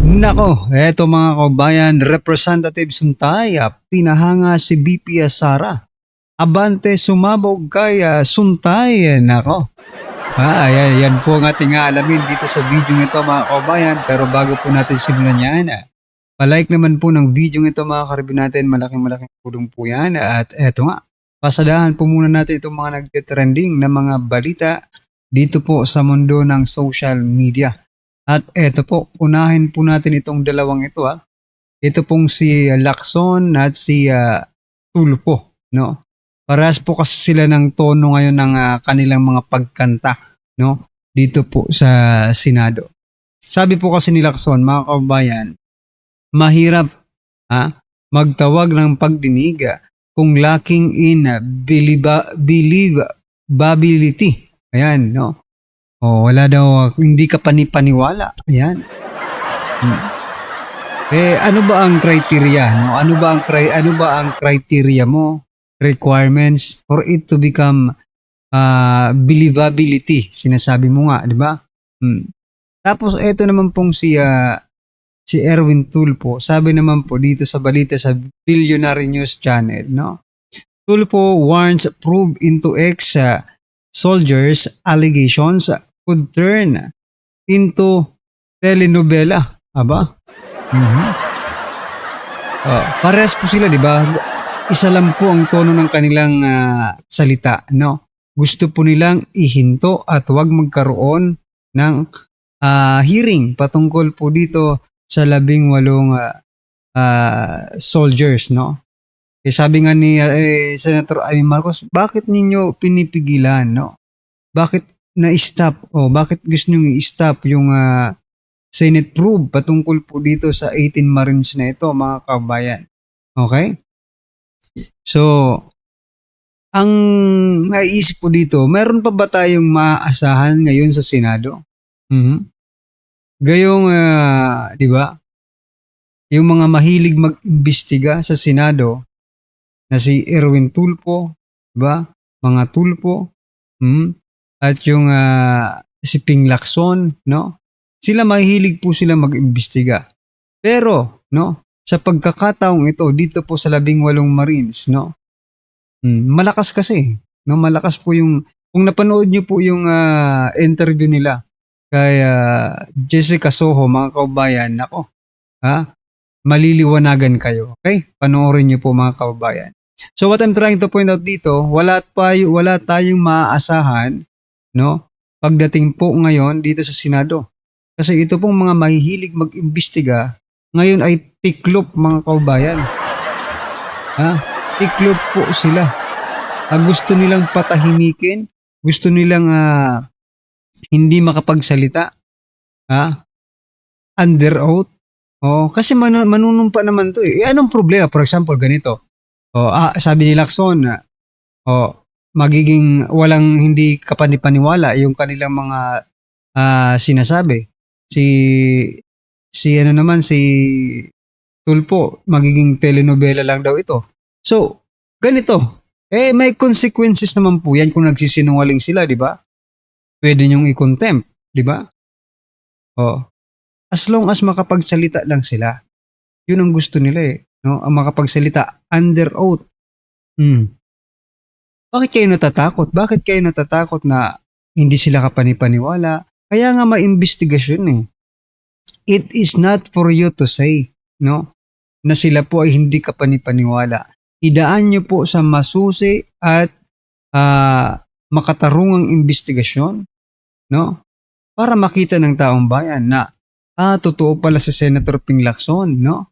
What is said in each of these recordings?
Nako, eto mga kabayan, Representative Suntay, pinahanga si BP Sara. Abante sumabog kay Suntay. Nako, yan po ang ating alamin dito sa video ito mga kabayan. Pero bago po natin simulan yan, palike naman po ng video ito mga karibin natin. Malaking tulong po yan. At eto nga, pasadahan po muna natin itong mga nagtitrending na mga balita dito po sa mundo ng social media. At eto po, unahin po natin itong dalawang ito. Ito pong si Lacson at si Tulfo, no? Parehas po kasi sila ng tono ngayon ng kanilang mga pagkanta, no? Dito po sa Senado. Sabi po kasi ni Lacson, mga kababayan, mahirap magtawag ng pagdinig kung lacking in believability. Ayan, no? Wala daw, hindi ka panipaniwala. Ayan. Ano ba ang criteria? No? Ano ba ang criteria mo? Requirements for it to become believability. Sinasabi mo nga, di ba? Tapos ito naman pong si Erwin Tulfo. Sabi naman po dito sa balita sa Billionaire News Channel, no? Tulfo warns probe into soldiers allegations could turn into telenovela. Aba? Parehas po sila, di ba? Isa lang po ang tono ng kanilang salita, no? Gusto po nilang ihinto at huwag magkaroon ng hearing patungkol po dito sa 18 soldiers, no? Sabi nga ni Senator Amy Marcos, bakit ninyo pinipigilan, no? Bakit na-stop? Bakit gusto nyo i-stop yung Senate probe patungkol po dito sa 18 Marines na ito, mga kabayan? Okay? So, ang naiisip po dito, meron pa ba tayong maaasahan ngayon sa Senado? Gayong, di ba? Yung mga mahilig mag-imbestiga sa Senado, na si Erwin Tulfo, ba? Mga Tulfo, at yung si Ping Lacson, no? Sila mahilig po sila mag-imbestiga. Pero, no, sa pagkakataong ito dito po sa 18 Marines, no? Malakas kasi, no? Malakas po yung kung napanood niyo po yung interview nila kay Jessica Soho, mga kababayan, nako. Maliliwanagan kayo. Okay? Panoorin niyo po, mga kababayan. So what I'm trying to point out dito, wala tayong maaasahan, no? Pagdating po ngayon dito sa Senado. Kasi ito pong mga mahihilig mag-imbestiga, ngayon ay tiklop, mga kababayan. Tiklop po sila. Gusto nilang patahimikin, gusto nilang hindi makapagsalita, under oath. Kasi manunumpa naman to eh. Anong problema? For example, ganito. Sabi ni Lacson, magiging walang hindi kapanipaniwala yung kanilang mga sinasabi. Si Tulfo, magiging telenovela lang daw ito. So, ganito. May consequences naman po yan kung nagsisinungaling sila, di ba? Pwede nyong i-contempt, di ba? As long as makapagsalita lang sila. Yun ang gusto nila eh. No? Ang makapagsalita under oath. Bakit kayo natatakot? Bakit kayo natatakot na hindi sila kapanipaniwala? Kaya nga maimbestigasyon eh. It is not for you to say, no? Na sila po ay hindi kapanipaniwala. Idaan nyo po sa masusi at makatarungang investigasyon, no? Para makita ng taong bayan na totoo pala si Senator Ping Lacson, no?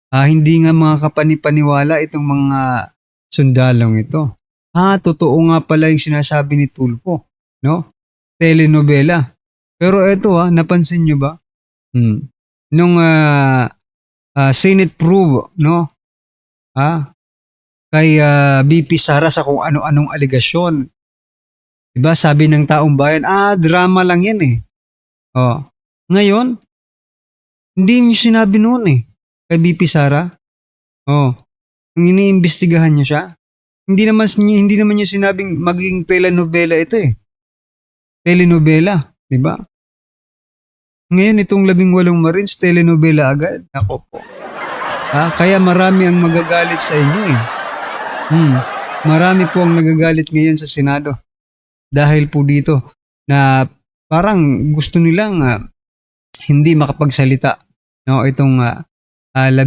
Hindi nga mga kapanipaniwala itong mga sundalong ito. Totoo nga pala yung sinasabi ni Tulfo, no? Telenovela. Pero ito napansin nyo ba? Nung Senate probe, no? Kay BP Sara sa kung ano-anong aligasyon. Diba? Sabi ng taong bayan, drama lang yan eh. Ngayon, hindi niyo sinabi noon eh. Kay BP Sara. Nung iniimbestigahan niyo siya. Hindi naman niyo sinabing magiging telenovela ito eh. Telenovela, di ba? Ngayon itong 18 Marines, telenovela agad. Ako po. Kaya marami ang magagalit sa inyo eh. Hmm. Marami po ang nagagalit ngayon sa Senado dahil po dito na parang gusto nilang hindi makapagsalita, no, itong 18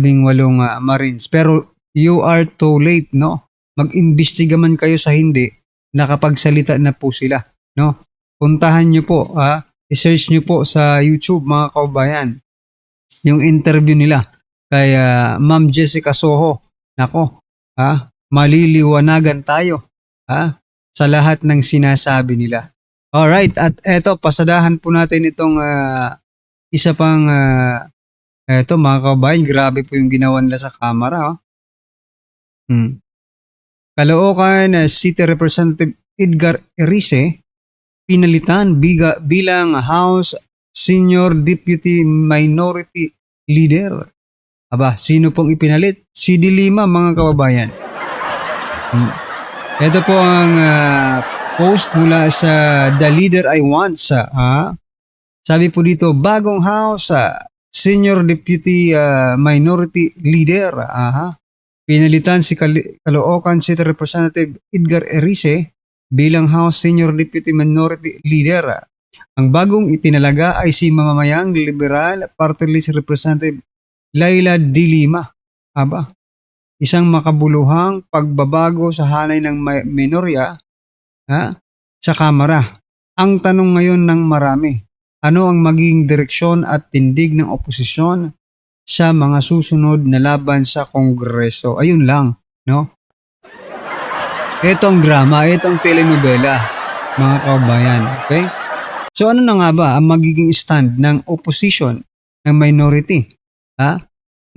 Marines. Pero you are too late, no? Mag-imbestiga man kayo sa hindi, nakapagsalita na po sila, no? Puntahan nyo po, i-search nyo po sa YouTube mga kaubayan yung interview nila kay Ma'am Jessica Soho. Nako, maliliwanagan tayo sa lahat ng sinasabi nila. Alright, at eto, pasadahan po natin itong isa pang eto mga kabayan, grabe po yung ginawa nila sa camera. Caloocan City Representative Edgar Erice pinalitan bilang House Senior Deputy Minority Leader. Aba, sino pong ipinalit? Si De Lima mga kababayan. Ito po ang post mula sa The Leader I Want sabi po dito, bagong House Senior Deputy Minority Leader. Pinalitan si Caloocan City Representative Edgar Erice bilang House Senior Deputy Minority Leader. Ang bagong itinalaga ay si mamamayang Liberal Party List Representative Laila De Lima. Isang makabuluhang pagbabago sa hanay ng minorya sa Kamara. Ang tanong ngayon ng marami, ano ang magiging direksyon at tindig ng oposisyon sa mga susunod na laban sa Kongreso? Ayun lang, no? Ito ang drama, ito ang telenovela, mga kabayan, okay? So ano na nga ba ang magiging stand ng opposition, ng minority?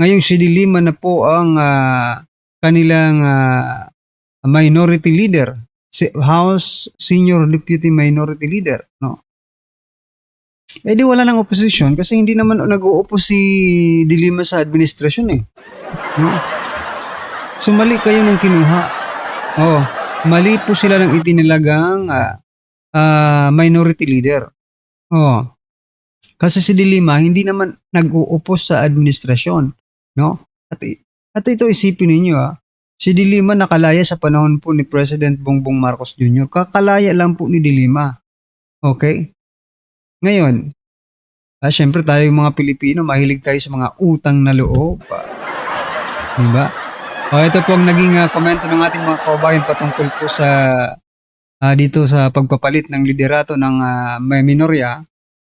Ngayong si De Lima na po ang kanilang minority leader, House Senior Deputy Minority Leader, no? Di wala nang opposition kasi hindi naman nag-uupo si De Lima sa administrasyon eh. No? So mali kayo ng kinuha. Mali po sila ng itinalagang minority leader. Kasi si De Lima hindi naman nag-uupo sa administrasyon, no? At ito isipin ninyo si De Lima nakalaya sa panahon po ni President Bongbong Marcos Jr. Kakalaya lang po ni De Lima. Okay? Ngayon, syempre tayo mga Pilipino, mahilig tayo sa mga utang na loob. Diba? Ito po ang naging komento ng ating mga kababayan patungkol po sa dito sa pagpapalit ng liderato ng minorya.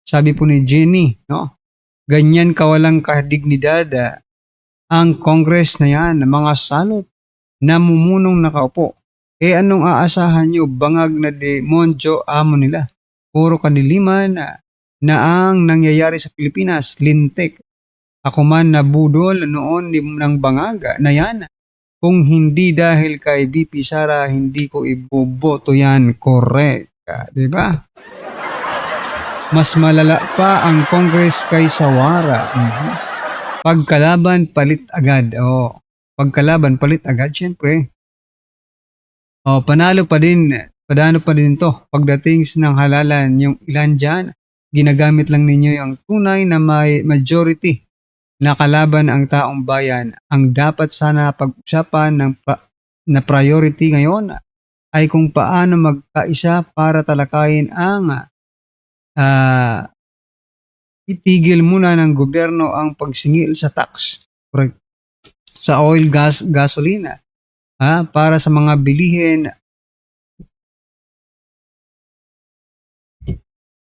Sabi po ni Jenny, no? Ganyan kawalang kadignidad ang Congress na yan, mga salot, namumunong nakaupo. Anong aasahan nyo? Bangag na demonyo amo nila. Puro kaniliman na ang nangyayari sa Pilipinas, lintik. Ako man nabudol noon ng bangag na yan. Kung hindi dahil kay VP Sara, hindi ko iboboto yan. Correct. Diba? Mas malala pa ang Congress kaysa Wara. Pagkalaban, palit agad. Pagkalaban, palit agad, syempre. Panalo pa din to. Pagdating ng halalan, yung ilan dyan, ginagamit lang ninyo yung tunay na may majority na kalaban ang taong bayan. Ang dapat sana pag-usapan na priority ngayon ay kung paano magkaisa para talakayin ang itigil muna ng gobyerno ang pagsingil sa tax sa oil, gas, gasolina para sa mga bilihin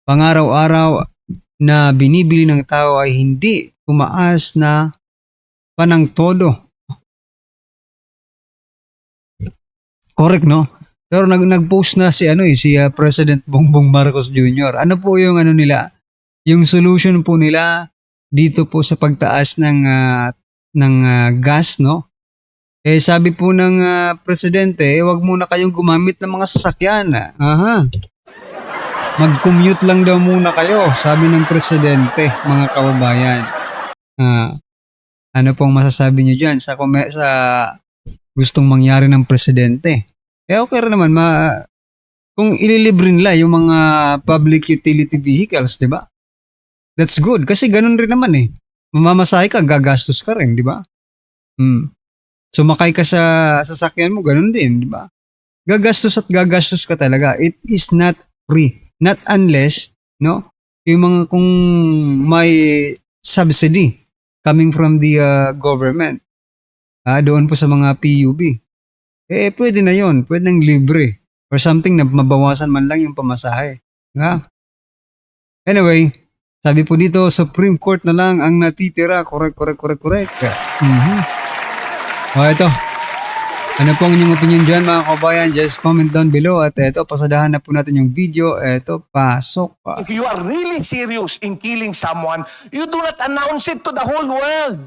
pang-araw-araw na binibili ng tao ay hindi tumaas na panang todo. Correct, no? Pero nag-post na si President Bongbong Marcos Jr. Ano po yung nila? Yung solution po nila dito po sa pagtaas ng gas, no? Sabi po ng presidente, wag muna kayong gumamit ng mga sasakyan. Mag-commute lang daw muna kayo, sabi ng presidente, mga kababayan. Ano pong masasabi niyo diyan sa gustong mangyari ng presidente? Okay rin naman kung ililibre nila yung mga public utility vehicles, 'di ba? That's good. Kasi ganun rin naman eh. Mamamasahe ka, gagastos ka rin, di ba? Sumakay ka sa sasakyan mo, ganun din, di ba? Gagastos ka talaga. It is not free. Not unless, no? Yung mga kung may subsidy coming from the government, doon po sa mga PUB, pwede na yon, pwede nang libre or something na mabawasan man lang yung pamasahe. Diba? Anyway, sabi po dito, Supreme Court na lang ang natitira. Correct. Ito. Ano po ang inyong opinion dyan mga kabayan? Just comment down below. At ito, pasadahan na po natin yung video. Ito, pasok pa. If you are really serious in killing someone, you do not announce it to the whole world.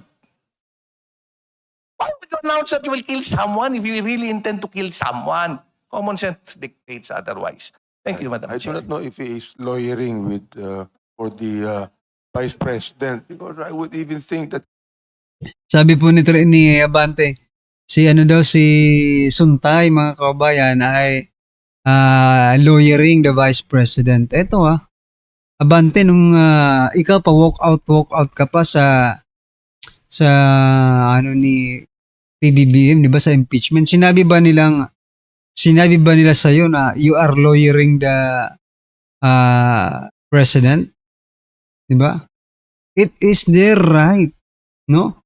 Why would you announce that you will kill someone if you really intend to kill someone? Common sense dictates otherwise. Thank you, Madam I do Chair. not know if he is lawyering with for the Vice President, because I would even think that Sabi po ni Abante, si Suntay mga kabayan ay lawyering the Vice President. Ito Abante, nung ikaw pa walk out ka pa sa ni PBBM, di ba, sa impeachment, sinabi ba nila sa iyo na you are lawyering the president? Di ba? It is their right, no?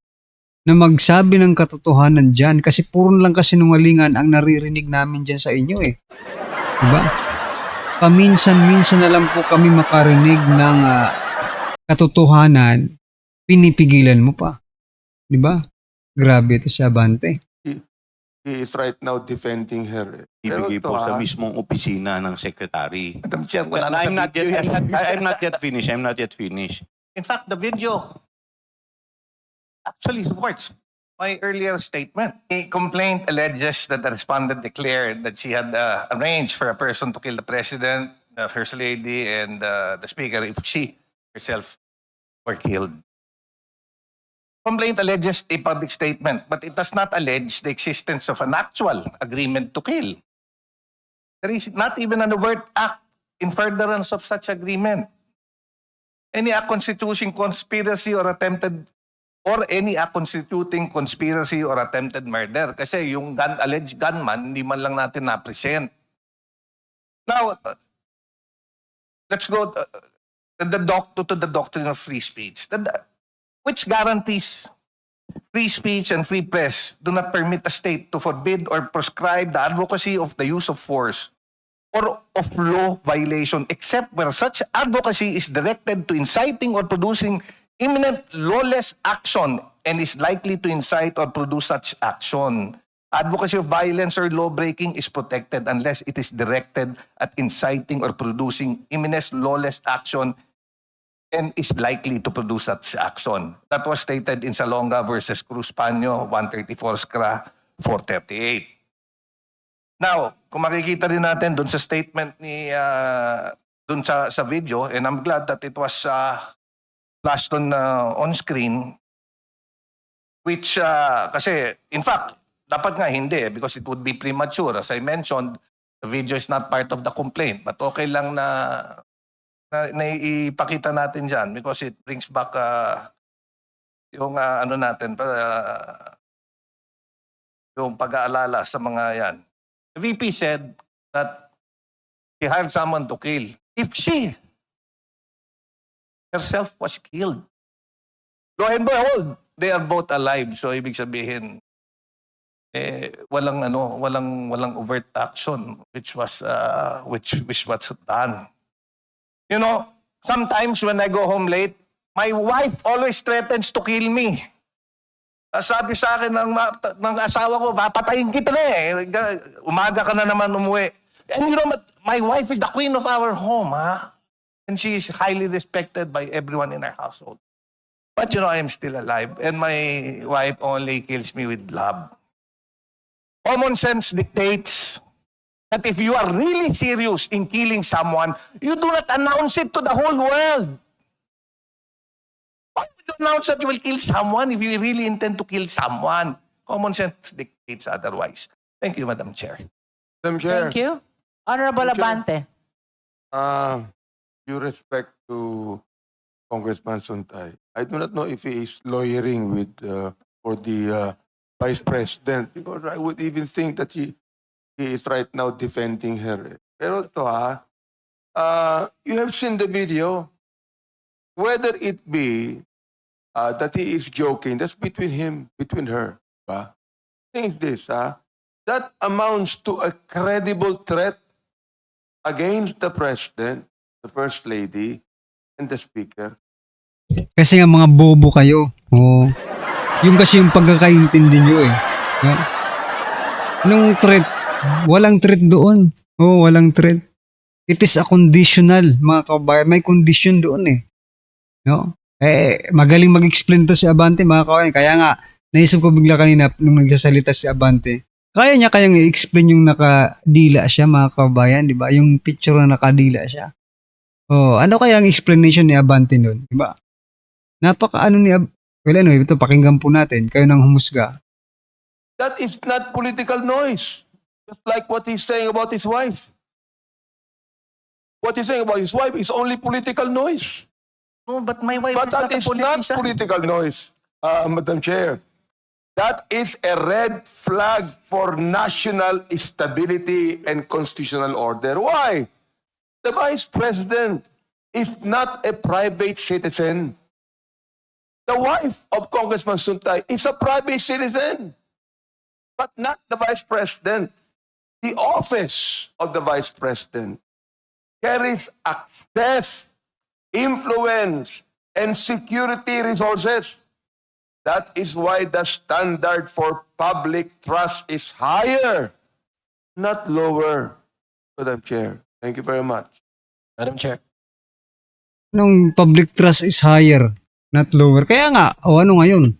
Na magsabi ng katotohanan dyan kasi puro lang kasinungalingan ang naririnig namin dyan sa inyo eh. Di ba? Paminsan-minsan na lang po kami makarinig ng katotohanan, pinipigilan mo pa. Di ba? Grabe ito si Abante. he is right now defending her. Ibigay Pero po ito, sa mismong opisina ng secretary. Madam Chair, Well, wala na I'm sa not yet, video yan. I'm not yet finished. I'm not yet finished. In fact, the video actually supports my earlier statement. The complaint alleges that the respondent declared that she had arranged for a person to kill the president, the first lady, and the speaker if she herself were killed. Complaint alleges a public statement, but it does not allege the existence of an actual agreement to kill. There is not even an overt act in furtherance of such agreement. Any act constituting conspiracy or attempted constituting conspiracy or attempted murder. Kasi yung alleged gunman, hindi man lang natin na-present. Now, let's go to the doctrine of free speech. Which guarantees free speech and free press do not permit a state to forbid or prescribe the advocacy of the use of force or of law violation except where such advocacy is directed to inciting or producing imminent lawless action and is likely to incite or produce such action. Advocacy of violence or law breaking is protected unless it is directed at inciting or producing imminent lawless action and is likely to produce such action. That was stated in Salonga versus Cruz Paño, 134 SCRA 438. Now, kung makikita rin natin dun sa statement ni dun sa video, and I'm glad that it was flashed on screen, which kasi in fact dapat nga hindi because it would be premature. As I mentioned, the video is not part of the complaint, but okay lang na ipakita natin dyan because it brings back yung ano natin, yung pag-aalala sa mga yan. The VP said that he hired someone to kill. If she herself was killed, lo and behold, they are both alive. So ibig sabihin, walang overt action which was done. You know, sometimes when I go home late, my wife always threatens to kill me. Sabi sa akin ng asawa ko, papatayin kita na eh. Umaga ka na naman umuwi. And you know, my wife is the queen of our home, ha? And she is highly respected by everyone in our household. But you know, I am still alive. And my wife only kills me with love. Common sense dictates that if you are really serious in killing someone, you do not announce it to the whole world. Why would you announce that you will kill someone if you really intend to kill someone? Common sense dictates otherwise. Thank you, Madam Chair. Madam Chair, Thank you. Honorable Madam Chair. Abante. due respect to Congressman Suntay. I do not know if he is lawyering with for the Vice President because I would even think that he is right now defending her. Pero ito you have seen the video. Whether it be that he is joking, that's between her. Ba? Think this, that amounts to a credible threat against the President, the First Lady, and the Speaker. Kasi nga mga bobo kayo. Oo. Yung kasi yung pagkakaintindi nyo eh. No? Nung threat, walang threat doon. Oo, walang threat. It is a conditional, mga kabayan. May condition doon eh. No? Magaling mag-explain to si Abante, mga kabayan. Kaya nga, naisip ko bigla kanina nung nagsasalita si Abante. Kaya niya kayang i-explain yung nakadila siya, mga kabayan, di ba? Yung picture na nakadila siya. Oh, ano kaya ang explanation ni Abante nun, di ba? Napaka-ano ni well, anyway, ito pakinggan po natin. Kayo nang humusga. That is not political noise. Just like what he's saying about his wife. What he's saying about his wife is only political noise. No, but my wife But is not that a is not politician. political noise, Madam Chair. That is a red flag for national stability and constitutional order. Why? The Vice President is not a private citizen. The wife of Congressman Suntay is a private citizen, but not the Vice President. The office of the Vice President carries access, influence, and security resources. That is why the standard for public trust is higher, not lower. Madam Chair, thank you very much. Madam Chair. Nung public trust is higher, not lower. Kaya nga, ano ngayon?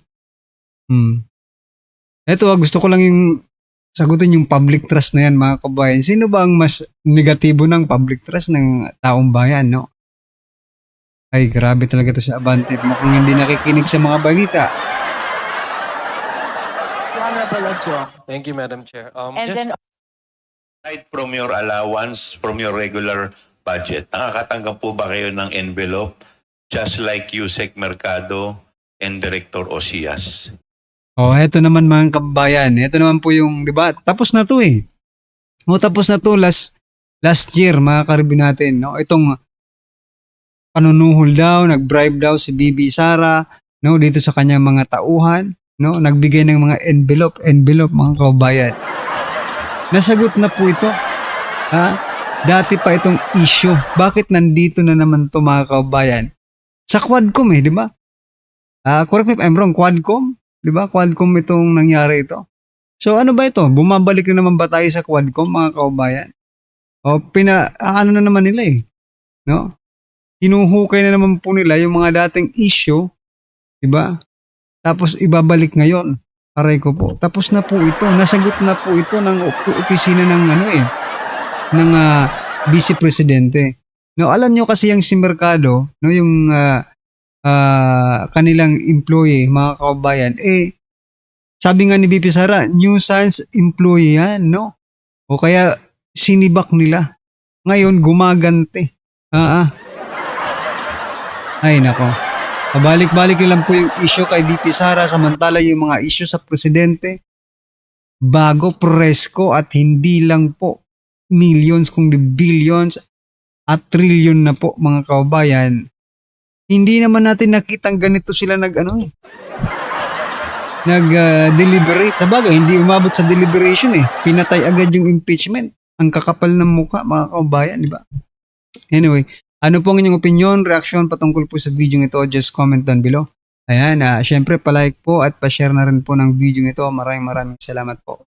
Ito, gusto ko lang yung sagutin yung public trust na yan, mga kabayan. Sino ba ang mas negatibo ng public trust ng taong bayan, no? Ay, grabe talaga to sa Abante. Mukhang hindi nakikinig sa mga balita. Thank you, Madam Chair. And Just- then Aside from your allowance, from your regular budget, nakakatanggap po ba kayo ng envelope just like Yusek Mercado and Director Osias? Oh, eto naman mga kabayan. Eto naman po yung, di ba? Tapos na to eh. Tapos na to last year, mga karibin natin, no? Itong panunuhol daw, nag-bribe daw si Bibi Sara, no? Dito sa kanyang mga tauhan, no? Nagbigay ng mga envelope, mga kabayan. Nasagot na po ito. Dati pa itong issue. Bakit nandito na naman to, mga kabayan? Sa Quadcom di ba? Correct me if I'm wrong, Quadcom? Di ba? Quadcom itong nangyari ito. So ano ba ito? Bumabalik na naman ba tayo sa Quadcom, mga kabayan? O ano na naman nila eh. No? Hinuhukay na naman po nila yung mga dating issue, di ba? Tapos ibabalik ngayon. Aray ko po. Tapos na po ito. Nasagot na po ito ng opisina ng ng Vice Presidente. No, alam nyo kasi yung si Mercado, no, yung kanilang employee, mga kababayan, sabi nga ni VP Sara, nuisance employee yan, no? O kaya sinibak nila. Ngayon gumagante. Ay nako. Pabalik-balik lang po yung issue kay VP Sara, samantala yung mga issue sa presidente bago, presko, at hindi lang po millions kundi billions at trillion na po, mga kababayan. Hindi naman natin nakitang ganito sila nag-deliberate. Sa bagay, hindi umabot sa deliberation eh. Pinatay agad yung impeachment. Ang kakapal ng mukha, mga kababayan, di ba? Anyway, ano po ang inyong opinion, reaction patungkol po sa video ito? Just comment down below. Ayan, syempre palike po at pa-share na rin po ng video ito. Maraming salamat po.